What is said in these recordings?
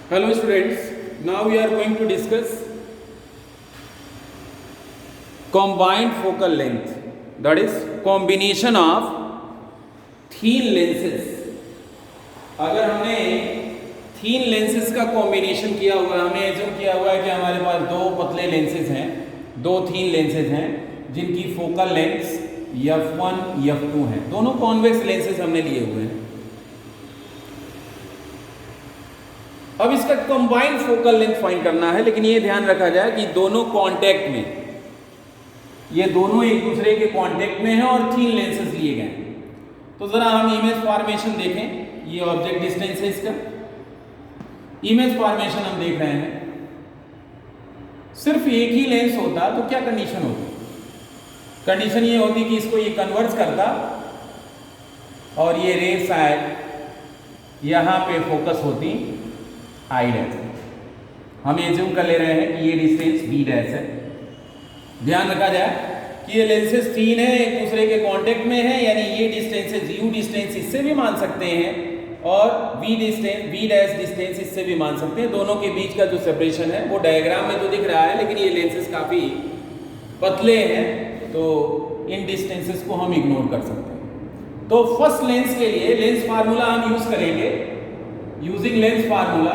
Hello students, now we are going to discuss combined focal length, that is combination of thin lenses. अगर हमने thin lenses का combination किया हुआ है, हमने एज्यूम किया हुआ है कि हमारे पास दो पतले lenses हैं, दो thin lenses हैं जिनकी focal lengths f1 f2 हैं, दोनों convex lenses हमने लिए हुए हैं. अब इसका कंबाइंड फोकल लेंथ फाइंड करना है, लेकिन ये ध्यान रखा जाए कि दोनों कांटेक्ट में, ये दोनों एक दूसरे के कांटेक्ट में हैं और थिन लेंसेज लिए गए हैं. तो जरा हम इमेज फॉर्मेशन देखें. ये ऑब्जेक्ट डिस्टेंस है इसका. इमेज फॉर्मेशन हम देख रहे हैं. सिर्फ एक ही लेंस होता तो क्या कंडीशन होती? कंडीशन ये होती कि इसको ये कन्वर्ट करता और ये रे शायद यहां पे फोकस होती आई डैश. हम एज्यूम कर ले रहे हैं कि ये डिस्टेंस बी डैश है. ध्यान रखा जाए कि ये लेंसेज तीन है, एक दूसरे के कांटेक्ट में है, यानी ये डिस्टेंस यू डिस्टेंस इससे भी मान सकते हैं और वी डैश डिस्टेंस इससे भी मान सकते हैं. दोनों के बीच का जो सेपरेशन है वो डायग्राम में तो दिख रहा है, लेकिन ये लेंसेज काफी पतले हैं तो इन डिस्टेंसेस को हम इग्नोर कर सकते हैं. तो फर्स्ट लेंस के लिए लेंस फार्मूला हम यूज करेंगे. Using lens formula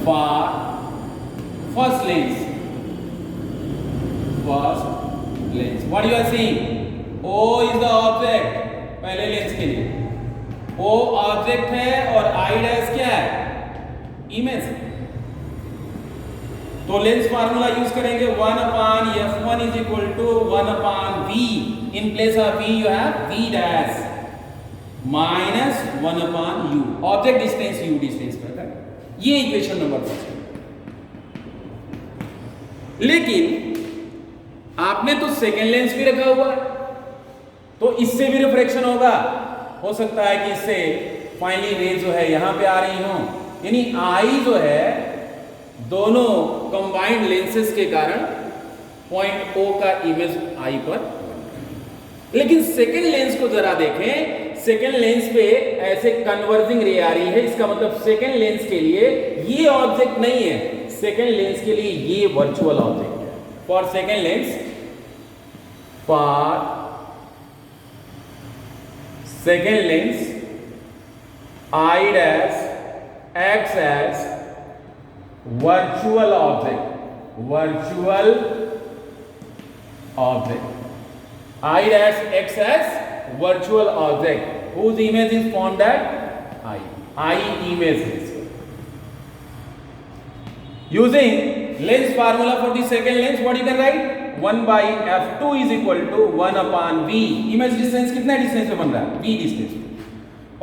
for first lens. What you are seeing? O is the object. पहले लेंस के लिए O ऑब्जेक्ट है और I डैश क्या है? इमेज. तो लेंस फार्मूला यूज करेंगे 1/f1 is equal to 1/v. In place of v you have v dash minus 1/u. Object distance u distance करता है. ये इक्वेशन नंबर 1. लेकिन आपने तो सेकेंड लेंस भी रखा हुआ है, तो इससे भी रिफ्रैक्शन होगा. हो सकता है कि इससे फाइनली रेज जो है यहां पे आ रही हो, यानी आई जो है दोनों कंबाइंड लेंसेज के कारण पॉइंट O का इमेज आई पर. लेकिन सेकेंड लेंस को जरा देखें. सेकेंड लेंस पे ऐसे कन्वर्जिंग रे आ रही है. इसका मतलब सेकेंड लेंस के लिए ये ऑब्जेक्ट नहीं है, सेकेंड लेंस के लिए ये वर्चुअल ऑब्जेक्ट है. For second lens, for second lens I dash x as virtual object. I dash x as virtual object whose image is formed at I image is. Using lens formula for the second lens, what you can write? 1/f2 is equal to 1/v. image distance कितने distance पे बन रहा है? v distance पे.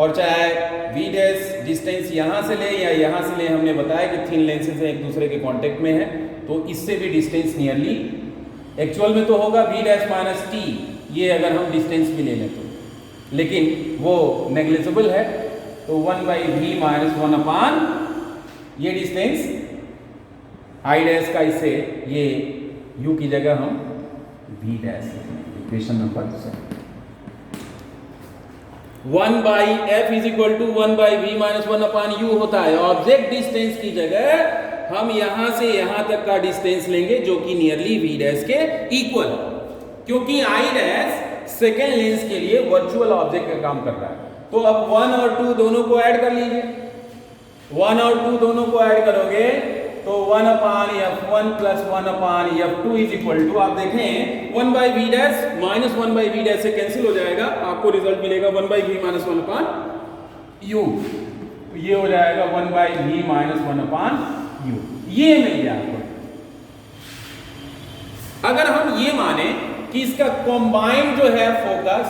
और चाहे v dash distance यहां से ले या यहां से ले, हमने बताया कि थिन लेंसेज एक दूसरे के कांटेक्ट में है, तो इससे भी डिस्टेंस नियरली एक्चुअल में तो होगा v डैश माइनस t, ये अगर हम डिस्टेंस भी ले लें तो, लेकिन वो नेग्लिजिबल है. तो 1/v माइनस 1/, ये डिस्टेंस i डैश का, इससे ये u की जगह हम v dash. Equation number 2. 1/f is equal to 1/v minus 1/u होता है. ऑब्जेक्ट डिस्टेंस की जगह हम यहां से यहां तक का डिस्टेंस लेंगे जो कि नियरली v डैश के इक्वल, क्योंकि I डैश सेकेंड लेंस के लिए वर्चुअल ऑब्जेक्ट का काम कर रहा है. तो अब 1 और 2 दोनों को ऐड कर लीजिए. 1 और 2 दोनों को ऐड करोगे तो 1/f1 plus 1/f2 is equal to, आप देखें 1/v dash minus 1/v dash से कैंसिल हो जाएगा. आपको रिजल्ट मिलेगा 1/v माइनस 1/u. ये हो जाएगा 1/v माइनस 1/u. ये मिल गया आपको. अगर हम ये माने कि इसका कॉम्बाइंड जो है फोकस,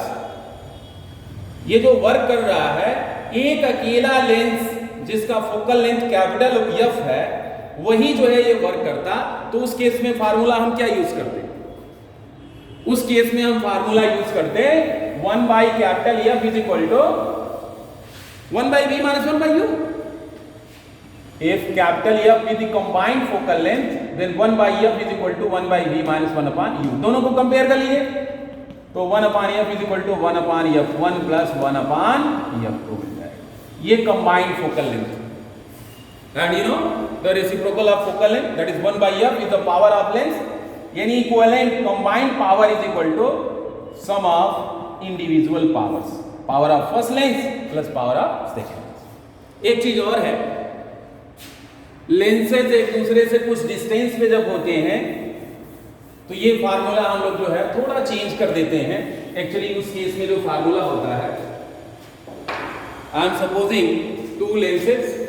ये जो वर्क कर रहा है, एक अकेला लेंस जिसका फोकल लेंथ कैपिटल F है, वही जो है ये वर्क करता, तो उस केस में फार्मूला हम क्या यूज करते? उस केस में हम फार्मूला यूज करते 1/F is equal to 1/v minus 1/u. If capital F is the combined focal length, then 1/f is equal to 1/v minus 1/u. दोनों को कंपेयर कर लीजिए. तो 1/f is equal to 1/f1 plus 1/f2 मिल जाएगा। ये combined focal length. And you know the reciprocal of focal length, that is 1/f is the power of length. Any equivalent combined power is equal to sum of individual powers. Power of first length plus power of second length. एक चीज और है, lenses एक दूसरे से कुछ distance पे जब होते हैं तो ये फार्मूला हम लोग जो है थोड़ा चेंज कर देते हैं। एक्चुअली उस केस में जो फार्मूला होता है, I am supposing to lenses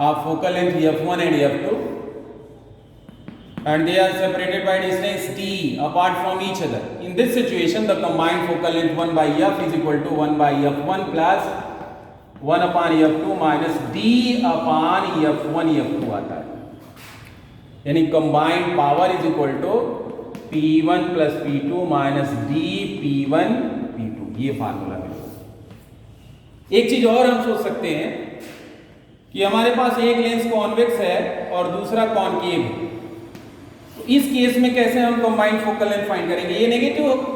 of focal length f1 and f2, and they are separated by distance d apart from each other. In this situation the combined focal length 1/f is equal to 1/f1 plus 1/f2 minus d/f1 f2 आता है। यानी combined power is equal to p1 plus p2 minus d p1 p2। ये formula है। एक चीज और हम सोच सकते हैं कि हमारे पास एक लेंस कॉन्वेक्स है और दूसरा कॉनकेव है, तो इस केस में कैसे हम कंबाइंड फोकल लेंथ फाइंड करेंगे? ये नेगेटिव होगा,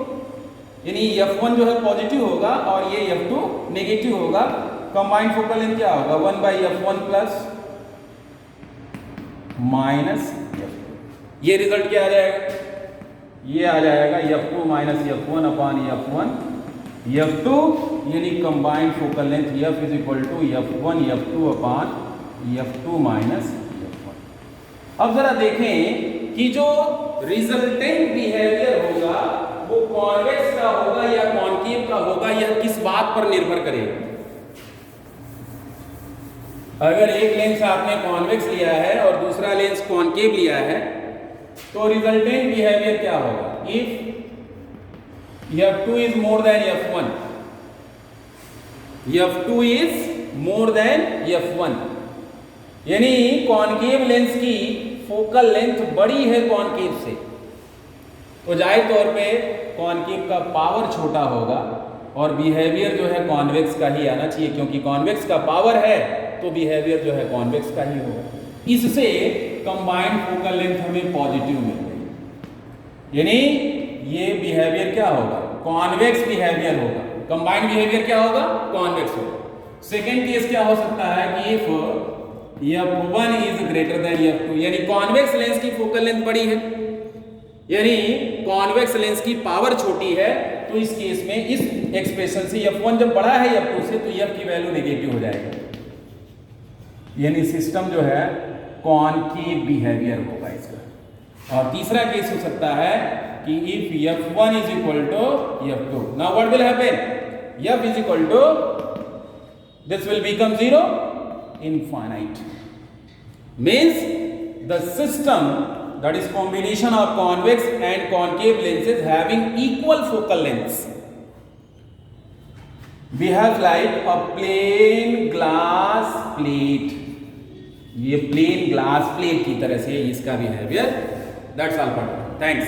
यानी f1 जो है पॉजिटिव होगा और ये f2 नेगेटिव होगा। कंबाइंड फोकल लेंथ क्या होगा? 1/f1 plus minus f2। ये रिजल्ट क्या आ जाएगा? ये आ जाएगा f2 minus f1 upon f1 f2, यानी combined focal length f is equal to f1 f2 upon f2 minus f1। अब जरा देखें कि जो रिजल्टेंट बिहेवियर होगा वो कॉन्वेक्स का होगा या कॉनकेव का होगा, यह किस बात पर निर्भर करेगा। अगर एक लेंस आपने कॉन्वेक्स लिया है और दूसरा लेंस कॉनकेव लिया है तो रिजल्टेंट बिहेवियर क्या होगा? If f2 is more than f1, f2 is more than f1, यानी कॉनकेव लेंस की फोकल लेंथ बड़ी है कॉनकेव से, तो जाहिर तौर पे कॉनकेव का पावर छोटा होगा और बिहेवियर जो है कॉन्वेक्स का ही आना चाहिए, क्योंकि कॉन्वेक्स का पावर है तो बिहेवियर जो है कॉन्वेक्स का ही होगा। इससे कंबाइंड फोकल लेंथ हमें पॉजिटिव मिल गई, यानी ये बिहेवियर क्या होगा? कॉन्वेक्स बिहेवियर होगा। कंबाइंड बिहेवियर क्या होगा? कॉन्वेक्स होगा। सेकेंड केस क्या हो सकता है कि if f1 is greater than f2, यानी कॉन्वेक्स लेंस की फोकल लेंथ बड़ी है, यानी कॉन्वेक्स लेंस की पावर छोटी है, तो इस केस में इस एक्सप्रेशन से f1 जब बड़ा है f2 से तो f की वैल्यू नेगेटिव हो जाएगी, यानी सिस्टम जो है कॉनकेव बिहेवियर होगा इसका। और तीसरा केस हो सकता है कि if f1 is equal to f2, now what will happen? f is equal to, this will become 0, infinite, means the system, that is combination of convex and concave lenses having equal focal lengths, behaves like a plain glass plate। ये plane glass plate की तरह से इसका behaviour. That's all for, thanks.